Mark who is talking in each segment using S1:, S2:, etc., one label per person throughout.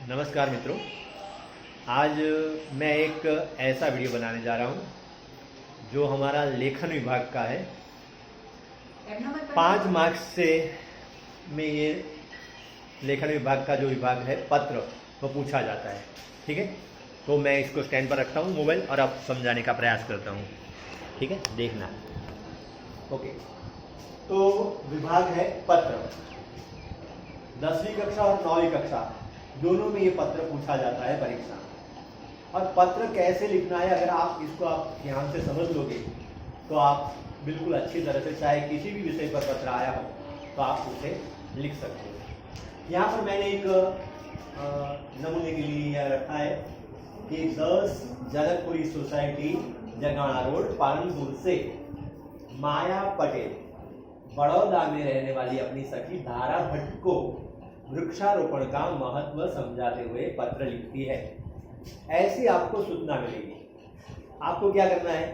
S1: नमस्कार मित्रों। आज मैं एक ऐसा वीडियो बनाने जा रहा हूं जो हमारा लेखन विभाग का है। 5 मार्क्स से में ये लेखन विभाग का जो विभाग है पत्र वो पूछा जाता है। ठीक है, तो मैं इसको स्टैंड पर रखता हूं मोबाइल और अब समझाने का प्रयास करता हूं। ठीक है, देखना। ओके, तो विभाग है पत्र। 10वीं कक्षा और 9वीं कक्षा दोनों में ये पत्र पूछा जाता है परीक्षा में। और पत्र कैसे लिखना है, अगर आप इसको ध्यान से समझ लोगे तो आप बिल्कुल अच्छी तरह से, चाहे किसी भी विषय पर पत्र आया हो तो आप उसे लिख सकते हो। यहाँ पर मैंने एक नमूने के लिए यह रखा है कि 10 जनकपुरी सोसाइटी, जगाना रोड, पालनपुर से माया पटेल बड़ौदा में रहने वाली अपनी सखी धारा भट्ट को वृक्षारोपण का महत्व समझाते हुए पत्र लिखती है। ऐसी आपको सूचना मिलेगी। आपको क्या करना है,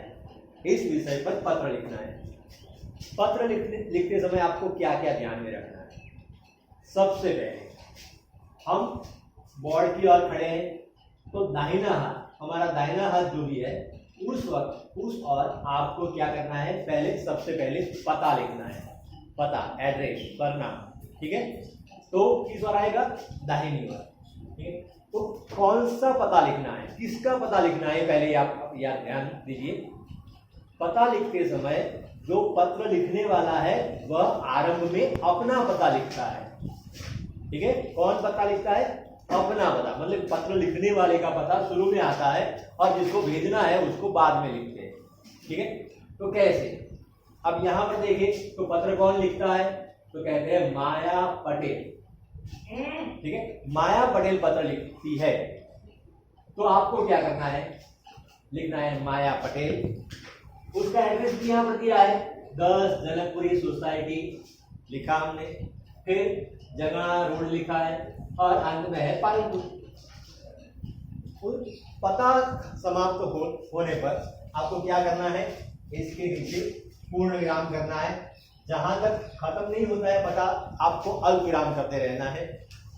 S1: इस विषय पर पत्र लिखना है। पत्र लिखते समय आपको क्या क्या ध्यान में रखना है। सबसे पहले हम बोर्ड की ओर खड़े हैं तो दाहिना हाथ, हमारा दाहिना हाथ जो भी है उस वक्त उस और आपको क्या करना है, सबसे पहले पता लिखना है। पता, एड्रेस, पता। ठीक है, तो किस ओर आएगा, दाहिनी ओर। ठीक है, तो कौन सा पता लिखना है, किसका पता लिखना है, पहले आप याद ध्यान दीजिए। पता लिखते समय जो पत्र लिखने वाला है वह आरंभ में अपना पता लिखता है। ठीक है, कौन पता लिखता है, अपना पता, मतलब पत्र लिखने वाले का पता शुरू में आता है और जिसको भेजना है उसको बाद में लिखते हैं। ठीक है, तो कैसे, अब यहां पर देखें तो पत्र कौन लिखता है, तो कहते हैं माया पटेल। ठीक है, माया पटेल पत्र लिखती है। तो आपको क्या करना है, लिखना है माया पटेल। उसका एड्रेस भी यहां पर दिया है, 10 जनकपुरी सोसाइटी लिखा हमने, फिर जगाना रोड लिखा है और अंत में है पालनपुर। पता समाप्त होने पर आपको क्या करना है, इसके नीचे पूर्ण विराम करना है। जहां तक खत्म नहीं होता है पता, आपको अल्प विराम करते रहना है।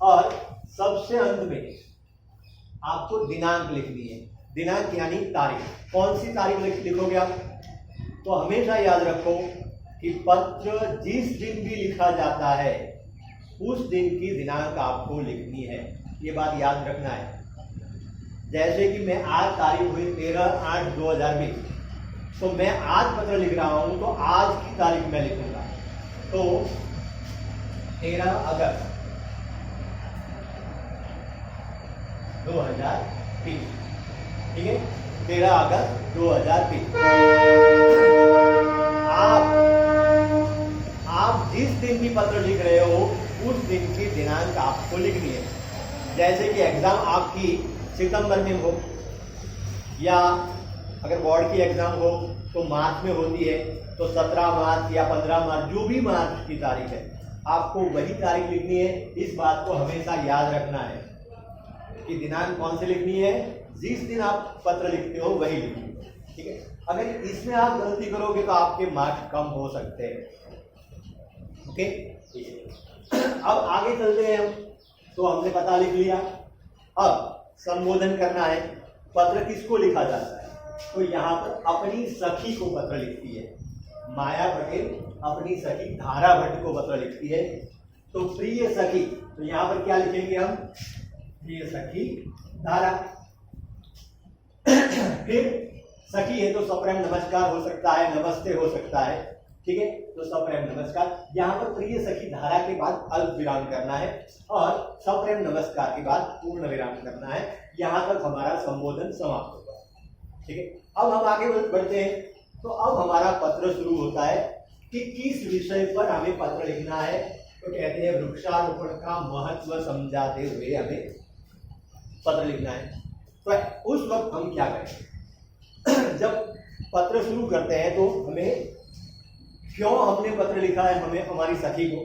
S1: और सबसे अंत में आपको दिनांक लिखनी है। दिनांक यानी तारीख। कौन सी तारीख लिखोगे आप, तो हमेशा याद रखो कि पत्र जिस दिन भी लिखा जाता है उस दिन की दिनांक आपको लिखनी है। ये बात याद रखना है। जैसे कि मैं आज तारीख हुई 13/8/2020, तो मैं आज पत्र लिख रहा हूं तो आज की तारीख मैं लिखूंगा। तो 13 अगस्त 2020। ठीक है, 13 अगस्त 2020। आप जिस दिन भी पत्र लिख रहे हो उस दिन की दिनांक आपको लिखनी है। जैसे कि एग्जाम आपकी सितंबर में हो, या अगर बोर्ड की एग्जाम हो तो मार्च में होती है, तो 17 मार्च या 15 मार्च, जो भी मार्च की तारीख है आपको वही तारीख लिखनी है। इस बात को हमेशा याद रखना है कि दिनांक कौन सी लिखनी है, जिस दिन आप पत्र लिखते हो वही लिखिए। ठीक है, अगर इसमें आप गलती करोगे तो आपके मार्क्स कम हो सकते हैं। ओके, ठीक है। अब आगे चलते हैं हम। तो हमने पता लिख लिया। अब संबोधन करना है। पत्र किसको लिखा जाता है, तो यहाँ पर अपनी सखी को पत्र लिखती है माया पटेल, अपनी सखी धारा भट्ट को पत्र लिखती है। तो प्रिय सखी, तो यहाँ पर क्या लिखेंगे हम, प्रिय सखी धारा। फिर सखी है तो सप्रेम नमस्कार हो सकता है, नमस्ते हो सकता है। ठीक है, तो सप्रेम नमस्कार। यहाँ पर प्रिय सखी धारा के बाद अल्प विराम करना है और सप्रेम नमस्कार के बाद पूर्ण विराम करना है। यहाँ तक हमारा संबोधन समाप्त होगा। ठीक है, अब हम आगे बढ़ते हैं। तो अब हमारा पत्र शुरू होता है कि किस विषय पर हमें पत्र लिखना है, तो कहते हैं वृक्षारोपण का महत्व समझाते हुए हमें पत्र लिखना है। तो उस वक्त हम क्या करें, जब पत्र शुरू करते हैं तो हमें क्यों हमने पत्र लिखा है, हमें हमारी सखी को,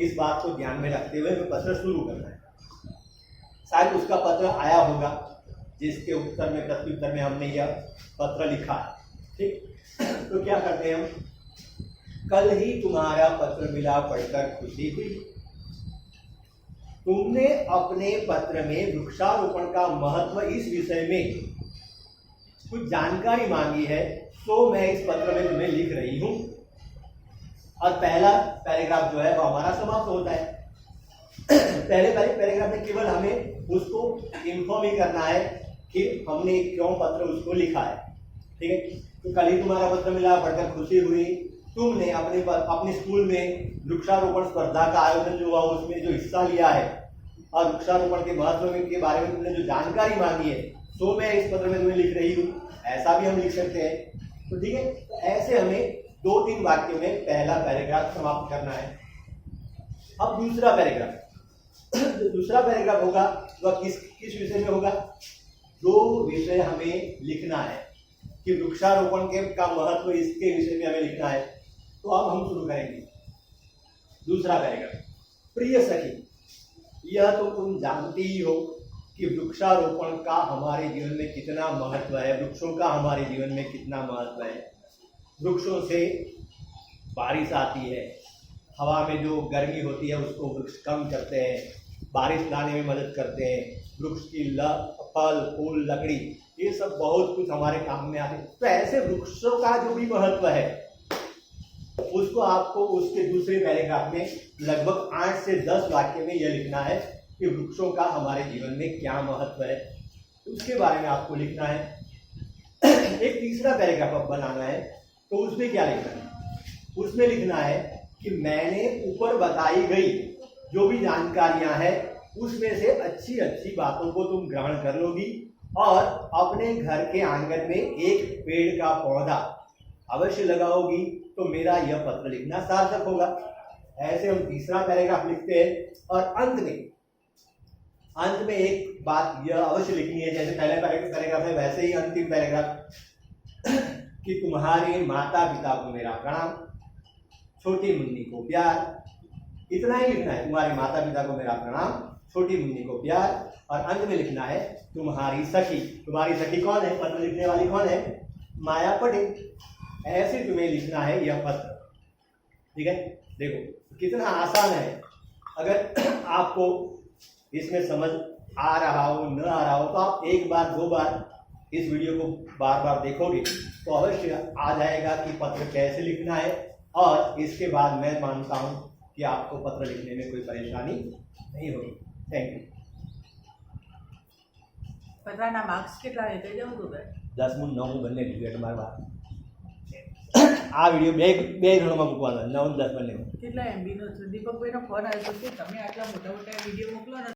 S1: इस बात को ध्यान में रखते हुए हमें पत्र शुरू करना है। शायद उसका पत्र आया होगा जिसके उत्तर में, प्रत्युत्तर में हमने यह पत्र लिखा है। ठीक, तो क्या करते हैं हम, कल ही तुम्हारा पत्र मिला, पढ़कर खुशी हुई। तुमने अपने पत्र में वृक्षारोपण का महत्व इस विषय में कुछ जानकारी मांगी है, तो मैं इस पत्र में तुम्हें लिख रही हूं। और पहला पैराग्राफ जो है वो हमारा समाप्त होता है। पहले पैराग्राफ में केवल हमें उसको इन्फॉर्म ही करना है कि हमने क्यों पत्र उसको लिखा है, ठीक है। तो कल ही तुम्हारा पत्र मिला, पढ़कर खुशी हुई। तुमने अपने स्कूल में वृक्षारोपण स्पर्धा का आयोजन जो हुआ उसमें जो हिस्सा लिया है और वृक्षारोपण के महत्व के बारे में तुमने जो जानकारी मांगी है, तो मैं इस पत्र में तुम्हें लिख रही हूँ, ऐसा भी हम लिख सकते हैं। तो ठीक है, तो ऐसे हमें 2-3 वाक्यों में पहला पैराग्राफ समाप्त करना है। अब दूसरा पैराग्राफ जो दूसरा पैराग्राफ होगा वह किस विषय में होगा? जो विषय हमें लिखना है कि वृक्षारोपण का महत्व इसके विषय में हमें लिखना है, तो अब हम शुरू करेंगे दूसरा पैराग्राफ। प्रिय सखी, यह तो तुम जानती ही हो कि वृक्षारोपण का हमारे जीवन में कितना महत्व है, वृक्षों का हमारे जीवन में कितना महत्व है। वृक्षों से बारिश आती है, हवा में जो गर्मी होती है उसको वृक्ष कम करते हैं, बारिश लाने में मदद करते हैं। वृक्ष की फल फूल लकड़ी ये सब बहुत कुछ हमारे काम में आते हैं। तो ऐसे वृक्षों का जो भी महत्व है उसको आपको उसके दूसरे पैराग्राफ में लगभग 8 से 10 वाक्य में यह लिखना है कि वृक्षों का हमारे जीवन में क्या महत्व है, उसके बारे में आपको लिखना है। एक तीसरा पैराग्राफ अब बनाना है, तो उसमें क्या लिखना है? उसमें लिखना है कि मैंने ऊपर बताई गई जो भी जानकारियां हैं उसमें से अच्छी अच्छी बातों को तुम ग्रहण कर लोगी और अपने घर के आंगन में एक पेड़ का पौधा अवश्य लगाओगी, तो मेरा यह पत्र लिखना सार्थक होगा। ऐसे हम तीसरा पैराग्राफ लिखते हैं और अंत में एक बात यह अवश्य लिखनी है, जैसे पहले पैराग्राफ है वैसे ही अंतिम पैराग्राफ कि तुम्हारे माता पिता को मेरा प्रणाम, छोटी मुन्नी को प्यार। इतना ही लिखना है, तुम्हारे माता पिता को मेरा प्रणाम, छोटी मुन्नी को प्यार। और अंत में लिखना है तुम्हारी सखी। तुम्हारी सखी कौन है? पत्र लिखने वाली कौन है? माया पटेल। ऐसे तुम्हें लिखना है यह पत्र, ठीक है। देखो कितना आसान है। अगर आपको इसमें समझ आ रहा हो न आ रहा हो तो आप 1 बार 2 बार इस वीडियो को बार देखोगे तो अवश्य आ जाएगा कि पत्र कैसे लिखना है। और इसके बाद मैं मानता हूं कि आपको पत्र लिखने में कोई परेशानी नहीं होगी। Thank you.
S2: પત્રના માર્ક્સ કેટલા રહે તે જવું તો
S1: 10મું 9મું બંને લીધું એટલે મારે આ વિડીયો બે ધોરણમાં મૂકવાનો 9 10 બંને
S2: કેટલા MB નો છે? દીપકભાઈનો ફોન આવ્યો કે તમે આટલા મોટા વિડીયો મોકલો ને